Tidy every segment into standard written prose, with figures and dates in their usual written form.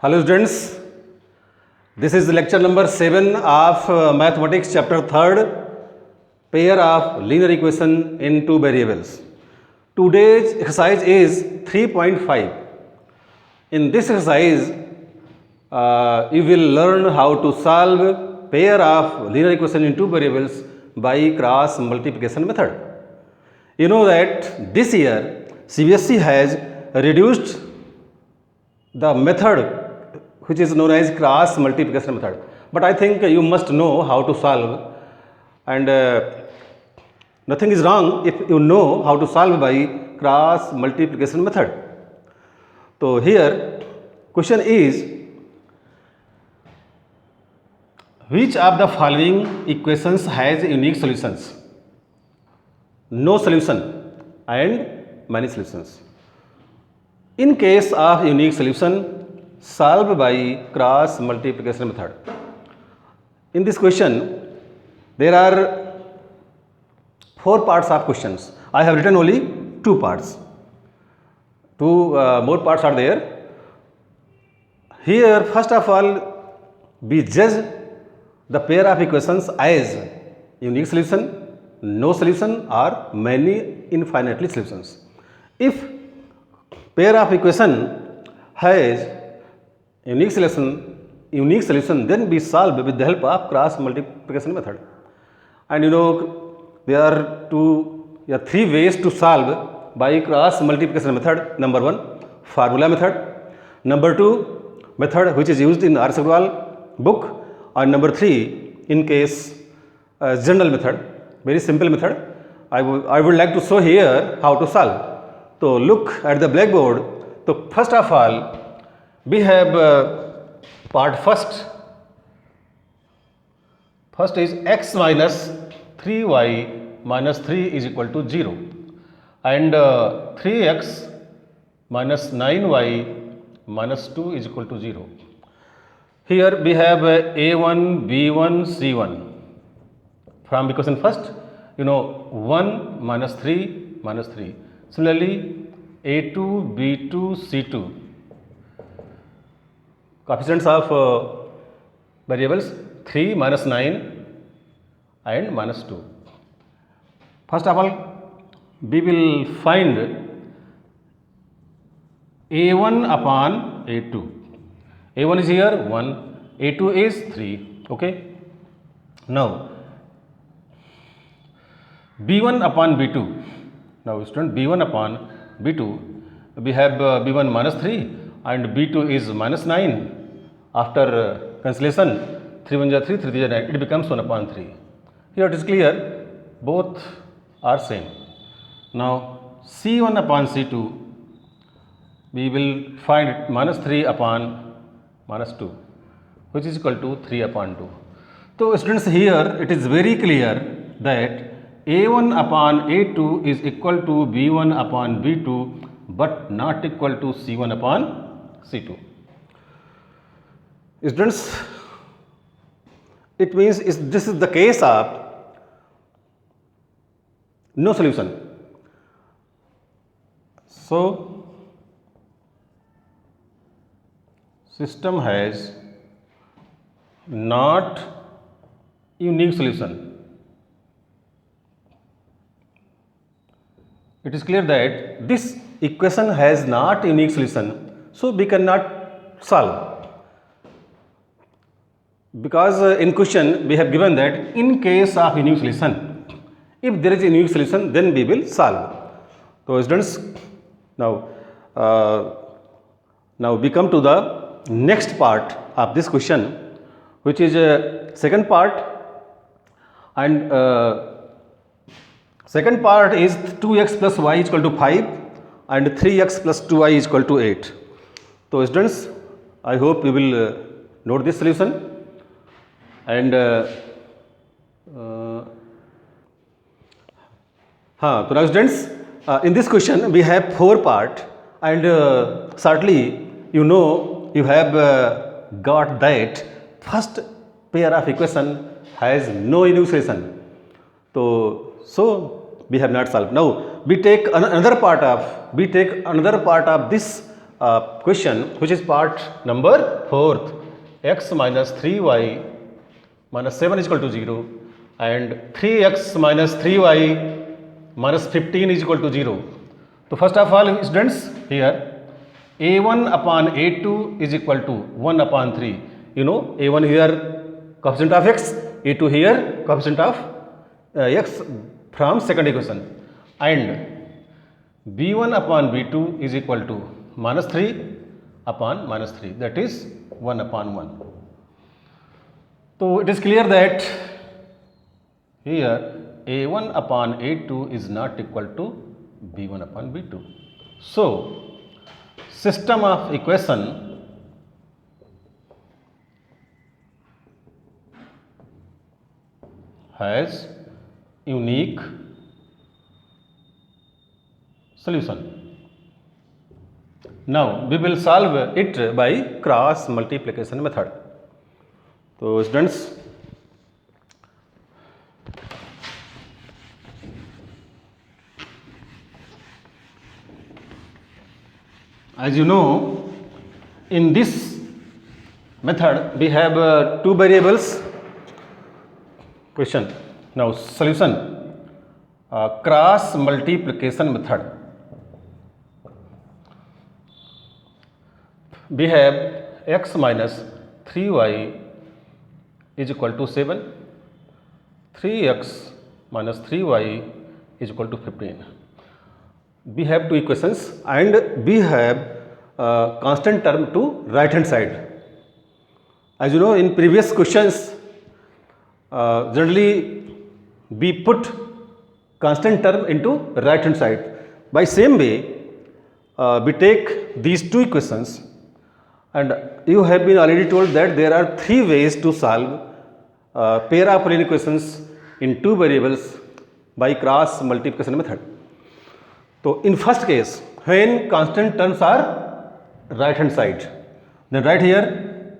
Hello students, this is lecture number 7 of mathematics chapter 3rd, pair of linear equation in two variables. Today's exercise is 3.5. In this exercise, you will learn how to solve pair of linear equation in two variables by cross multiplication method. You know that this year CBSE has reduced the method which is known as cross multiplication method, but I think you must know how to solve, and nothing is wrong if you know how to solve by cross multiplication method. So here question is, which of the following equations has unique solutions? No solution and many solutions. In case of unique solution, solve by cross multiplication method. In this question, there are 4 parts of questions. I have written only 2 parts. 2 more parts are there. Here, first of all, we judge the pair of equations as unique solution, no solution, or many infinitely solutions. If pair of equation has unique solution, then we solve with the help of cross multiplication method. And you know, there are 3 ways to solve by cross multiplication method. Number 1, formula method. Number 2, method which is used in R. Sagrawal book. And number 3, in case general method, very simple method. I would like to show here how to solve. So look at the blackboard. So first of all, we have part first. First is x minus 3y minus 3 is equal to 0, and 3x minus 9y minus 2 is equal to 0. Here we have a1, b1, c1. From equation first, you know, 1 minus 3 minus 3. Similarly, a2, b2, c2. Coefficients of variables 3 minus 9 and minus 2. First of all, we will find a1 upon a2. a1 is here 1, a2 is 3. Okay. Now b1 upon b2. Now student, b1 upon b2, we have b1 minus 3 and b2 is minus 9. After cancellation, 3 1 3, 3 3 9, it becomes 1 upon 3. Here it is clear, both are same. Now c1 upon c2, we will find it minus 3 upon minus 2, which is equal to 3 upon 2. So students, here it is very clear that a1 upon a2 is equal to b1 upon b2, but not equal to c1 upon c2. Students, it means this is the case of no solution. So system has not unique solution. It is clear that this equation has not unique solution, so we cannot solve. Because in question we have given that in case of unique solution, if there is a unique solution, then we will solve. So students, now we come to the next part of this question, which is second part, and second part is 2x plus y is equal to 5 and 3x plus 2y is equal to 8. So students, I hope you will note this solution. And so now students, in this question we have 4 parts, and certainly you know you have got that first pair of equation has no unique solution. So we have not solved. Now we take another part of this question which is part number 4th, x minus 3y minus 7 is equal to 0 and 3x minus 3y minus 15 is equal to 0. So first of all students, here a1 upon a2 is equal to 1 upon 3. You know, a1 here coefficient of x, a2 here coefficient of x from second equation, and b1 upon b2 is equal to minus 3 upon minus 3, that is 1 upon 1. So it is clear that here a1 upon a2 is not equal to b1 upon b2. So system of equation has unique solution. Now we will solve it by cross multiplication method. So students, as you know, in this method we have two variables. Question. Now solution, cross multiplication method. We have x minus 3y is equal to 7, 3x minus 3y is equal to 15. We have two equations and we have constant term to right hand side. As you know, in previous questions generally we put constant term into right hand side. By same way we take these two equations, and you have been already told that there are three ways to solve pair of linear equations in two variables by cross multiplication method. So in first case, when constant terms are right hand side, then write here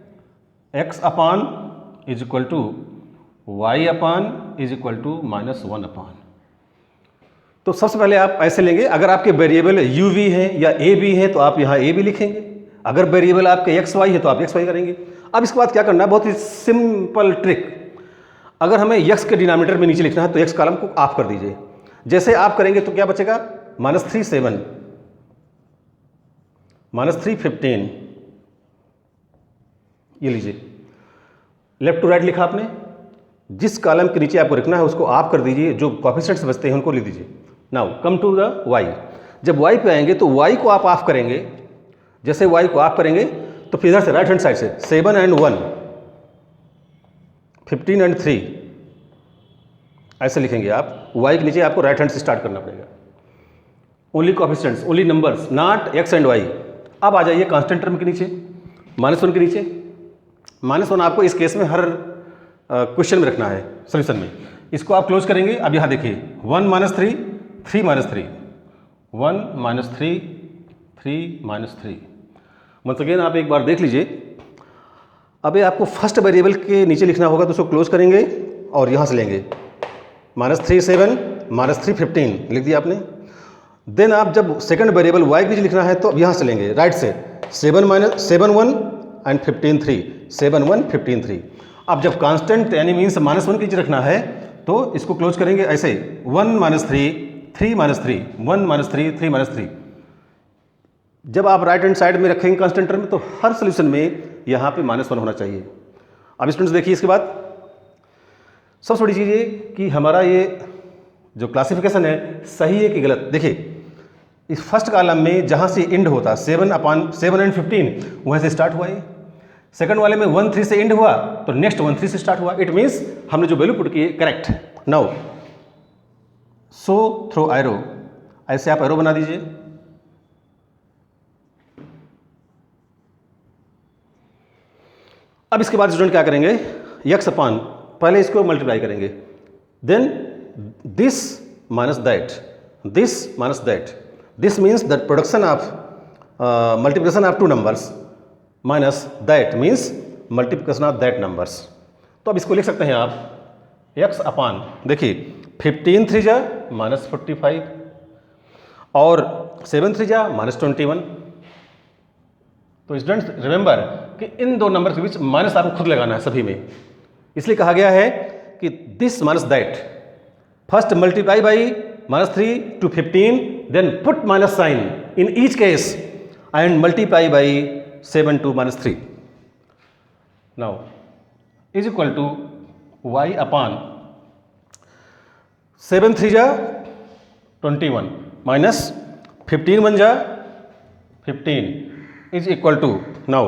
x upon is equal to y upon is equal to minus 1 upon. तो सबसे पहले आप ऐसे लेंगे, अगर आपके variable u v है या a b है तो आप यहाँ a b लिखेंगे, अगर वेरिएबल आपके एक्स वाई है तो आप एक्स वाई करेंगे. अब इसके बाद क्या करना है, बहुत ही सिंपल ट्रिक. अगर हमें एक्स के डिनोमिनेटर में नीचे लिखना है तो एक्स कॉलम को ऑफ कर दीजिए. जैसे आप करेंगे तो क्या बचेगा, माइनस 3 7, माइनस 3 15. ये लीजिए, लेफ्ट टू राइट लिखा आपने. जिस कॉलम के नीचे आपको रखना है उसको ऑफ कर दीजिए, जो कोएफिशिएंट्स बचते हैं उनको ले दीजिए. Now come to the y. जब वाई पे आएंगे तो वाई को आप ऑफ करेंगे. जैसे y को ऑफ करेंगे तो फिर इधर से राइट हैंड साइड से 7 and 1, 15 and 3 ऐसे लिखेंगे आप. y के नीचे आपको राइट हैंड से स्टार्ट करना पड़ेगा. Only coefficients, only numbers, not x and y. अब आ जाइए कांस्टेंट टर्म के नीचे, माइनस 1 के नीचे. माइनस 1 आपको इस केस में हर क्वेश्चन में रखना है, सोल्यूशन में. इसको आप क्लोज करेंगे. अब यहाँ देखिए 1 minus 3, 3 minus 3, 1 minus 3, 3 minus 3. Once again आप एक बार देख लीजिए. अब आपको फर्स्ट वेरिएबल के नीचे लिखना होगा तो उसको क्लोज करेंगे और यहाँ से लेंगे माइनस 3 7, माइनस 3 15 लिख दिया आपने. देन आप जब सेकंड वेरिएबल y के नीचे लिखना है तो अब यहाँ से लेंगे राइट से 7 1 एंड 15 3, 7 1 15 3. अब जब कांस्टेंट यानी मीन्स माइनस 1 के नीचे रखना है तो इसको क्लोज करेंगे ऐसे 1 माइनस 3, 3 माइनस 3, 1 माइनस 3, 3 माइनस 3. जब आप राइट हैंड साइड में रखेंगे कांस्टेंट टर्म तो हर सोल्यूशन में यहाँ पे माइनस 1 होना चाहिए. अब स्टूडेंट्स देखिए, इसके बाद सबसे बड़ी चीज़ ये कि हमारा ये जो क्लासिफिकेशन है सही है कि गलत. देखिए इस फर्स्ट कॉलम में जहाँ से एंड होता 7 अपॉन 7 एंड 15 वहाँ से स्टार्ट हुआ है. सेकंड वाले में 1 3 से एंड हुआ तो नेक्स्ट 1 3 से स्टार्ट हुआ. इट मीन्स हमने जो वैल्यू पुट की है correct. Now so throw arrow, ऐसे आप एरो बना दीजिए. अब इसके बाद स्टूडेंट क्या करेंगे, x अपॉन पहले इसको मल्टीप्लाई करेंगे, then this minus that, this minus that. This means that production of multiplication of two numbers minus that means multiplication of that numbers. तो अब इसको लिख सकते हैं आप x अपॉन, देखिए 15 3 जा माइनस 45 और 7 3 जा माइनस 21. तो स्टूडेंट्स रिमेंबर कि इन दो नंबर के बीच माइनस आपको खुद लगाना है सभी में, इसलिए कहा गया है कि this minus that, first multiply by -3 to 15, then put minus sign in each case and multiply by 7 to -3. Now is equal to y upon 7 3 जा 21 minus 15 1 जा 15 is equal to, now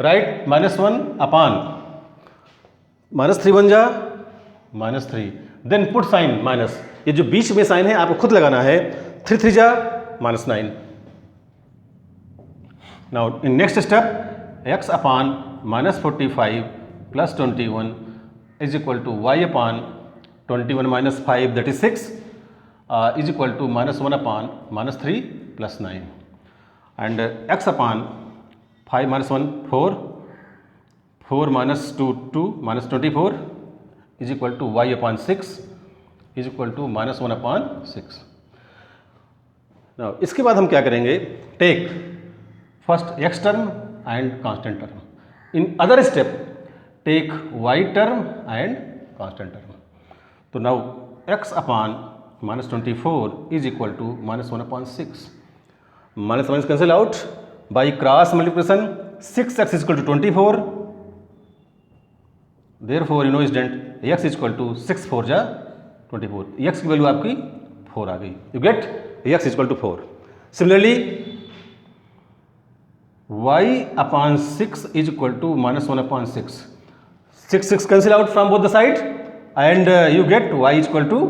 write -1 upon -3 1 जा -3, then put sign minus, ये जो बीच में sign है आपको खुद लगाना है, 3 3 जा -9. Now in next step x upon -45 plus 21 is equal to y upon 21 minus 5 that is 6 is equal to -1 upon -3 plus 9, and x upon 5 minus 1 4, 4 minus 2 2 minus 24 is equal to y upon 6 is equal to -1 upon 6. Now इसके बाद हम क्या करेंगे, take first x term and constant term, in other step take y term and constant term. तो now x upon -24 is equal to -1 upon 6. Minus 1 is cancelled out by cross multiplication. 6x is equal to 24. Therefore you know student x is equal to 6 4 जा 24. x की value आपकी 4 आ गई. You get x is equal to 4. Similarly y upon 6 is equal to -1 upon 6. 6 cancel out from both the side and you get y is equal to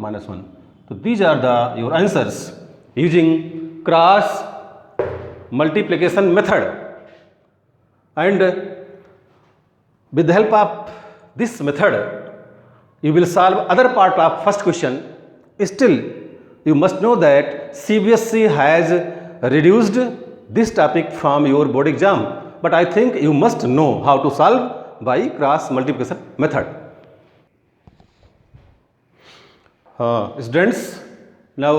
-1. So these are the your answers using cross multiplication method, and with the help of this method you will solve other part of first question. Still you must know that CBSE has reduced this topic from your board exam, but I think you must know how to solve by cross multiplication method. Students, now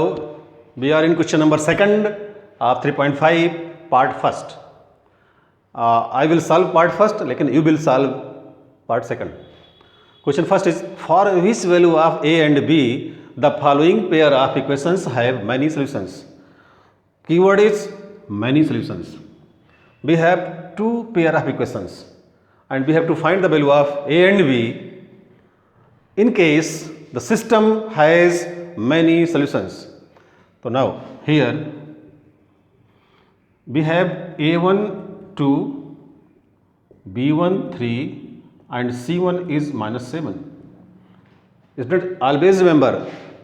we are in question number 2nd of 3.5 part 1st. I will solve part 1st, लेकिन you will solve part 2nd. Question 1st is, for which value of a and b the following pair of equations have many solutions? Keyword is many solutions. We have two pair of equations and we have to find the value of a and b in case the system has many solutions. So now here we have a1 2, b1 3 and c1 is -7. Student, always remember,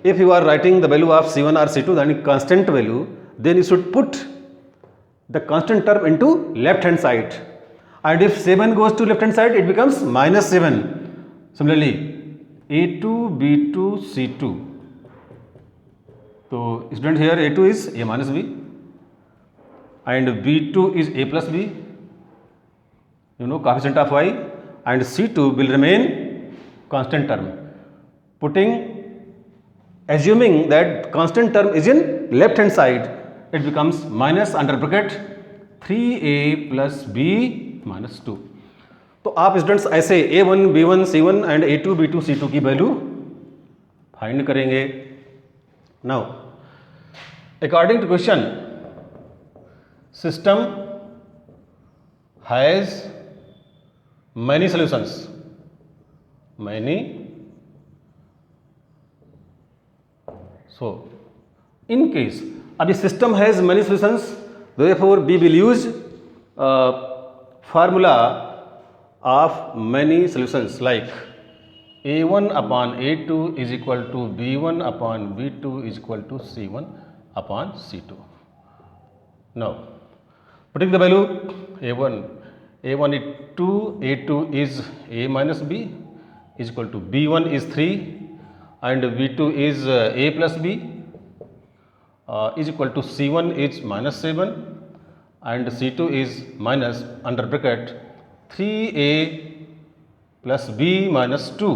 if you are writing the value of c1 or c2 then constant value, then you should put the constant term into left hand side, and if 7 goes to left hand side it becomes -7. Similarly a2 b2 c2, so student here a2 is a minus b and b2 is a plus b, you know coefficient of y, and c2 will remain constant term. Assuming that constant term is in left hand side, it becomes minus under bracket 3a plus b minus 2. तो आप students ऐसे a1 b1 c1 and a2 b2 c2 की value find करेंगे. Now according to question, system has many solutions, many, so in case अभी system has many solutions, therefore we will use formula of many solutions like a1 upon a2 is equal to b1 upon b2 is equal to c1 upon c2. Now putting the value a1 is 2, a2 is a minus b is equal to b1 is 3 and b2 is a plus b is equal to c1 is -7 and c2 is minus under bracket 3a plus b minus 2,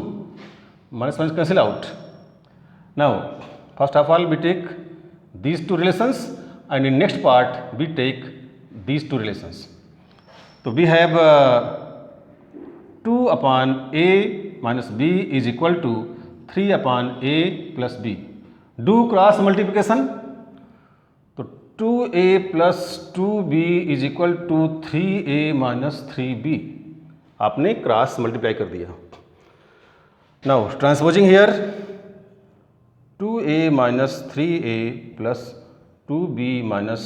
minus 1 cancel out. Now first of all we take these two relations and in next part we take these two relations. तो we have 2/a minus b is equal to 3/a plus b. Do cross multiplication. तो 2a plus 2b is equal to 3a minus 3b. आपने cross multiply कर दिया. Now transposing here 2a minus 3a plus 2b minus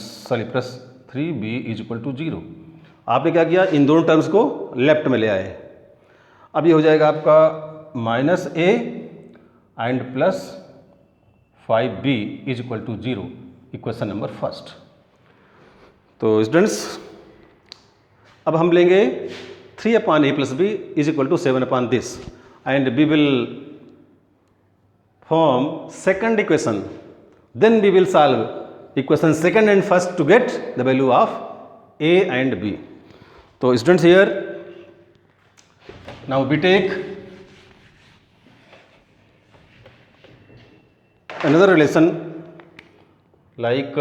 plus 3b is equal to 0. आपने क्या किया, इन दोनों terms को left में ले आए. अब ये हो जाएगा आपका minus a and plus 5b is equal to 0. Equation number first. तो स्टूडेंट्स अब हम लेंगे 3/a plus b is equal to 7/this and we will form second equation. Then we will solve equation second and first to get the value of a and b. So students here now we take another relation like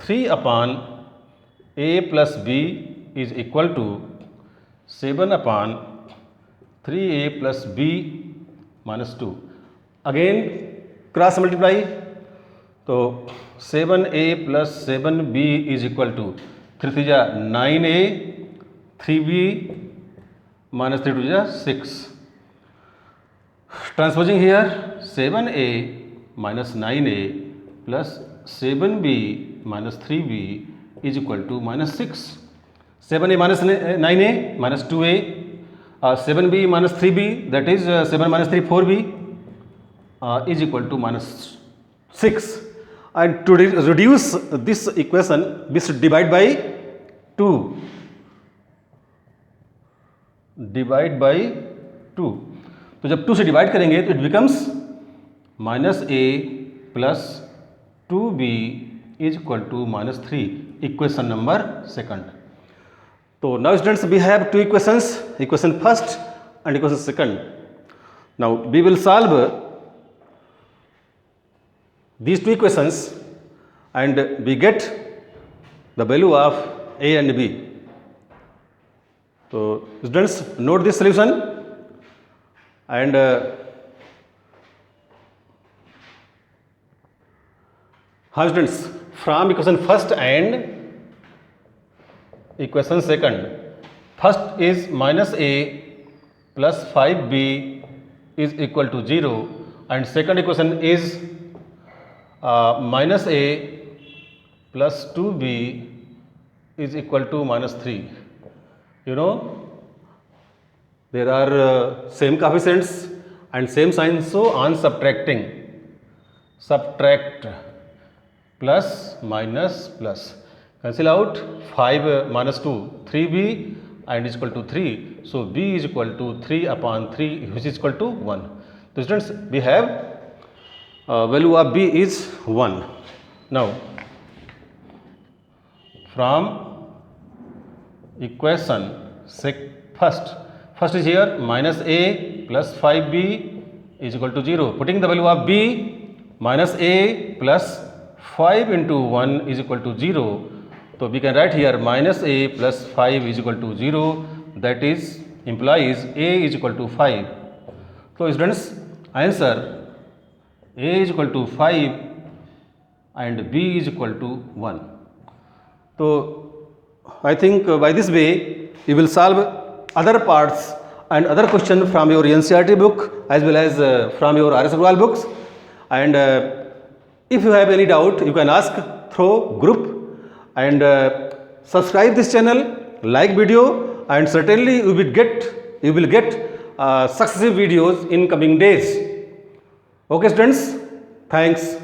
3/a plus b is equal to 7/3a plus b minus 2. Again cross multiply. तो 7a plus 7b is equal to 3 3 9a, 3b minus 3 2 6. Transposing here 7a minus 9a plus 7b minus 3b is equal to minus 6. 7a minus 9a minus 2a, 7b minus 3b, that is 7 minus 3 4b is equal to minus 6. And to reduce this equation we should divide by 2. Divide by 2. तो जब 2 से divide करेंगे तो it becomes minus a plus 2b is equal to minus 3. Equation number second. तो now students we have two equations, equation first and equation second. Now we will solve these two equations and we get the value of a and b. So students note this solution and how students from equation first and equation second. First is minus a plus 5b is equal to 0 and second equation is minus a plus 2b is equal to minus 3. You know there are same coefficients and same signs, so on subtracting, subtract plus minus plus, cancel out 5 minus 2 3b and is equal to 3. So b is equal to 3/3 which is equal to 1. So students we have value of b is 1. Now from equation first is here minus a plus 5b is equal to 0. Putting the value of b, minus a plus 5 into 1 is equal to 0. So we can write here minus a plus 5 is equal to 0, that is implies a is equal to 5. So students answer a is equal to 5 and b is equal to 1. So I think by this way you will solve other parts and other questions from your NCERT book as well as from your RS Agrawal books. And if you have any doubt you can ask through group and subscribe this channel, like video, and certainly you will get successive videos in coming days. Okay students, thanks.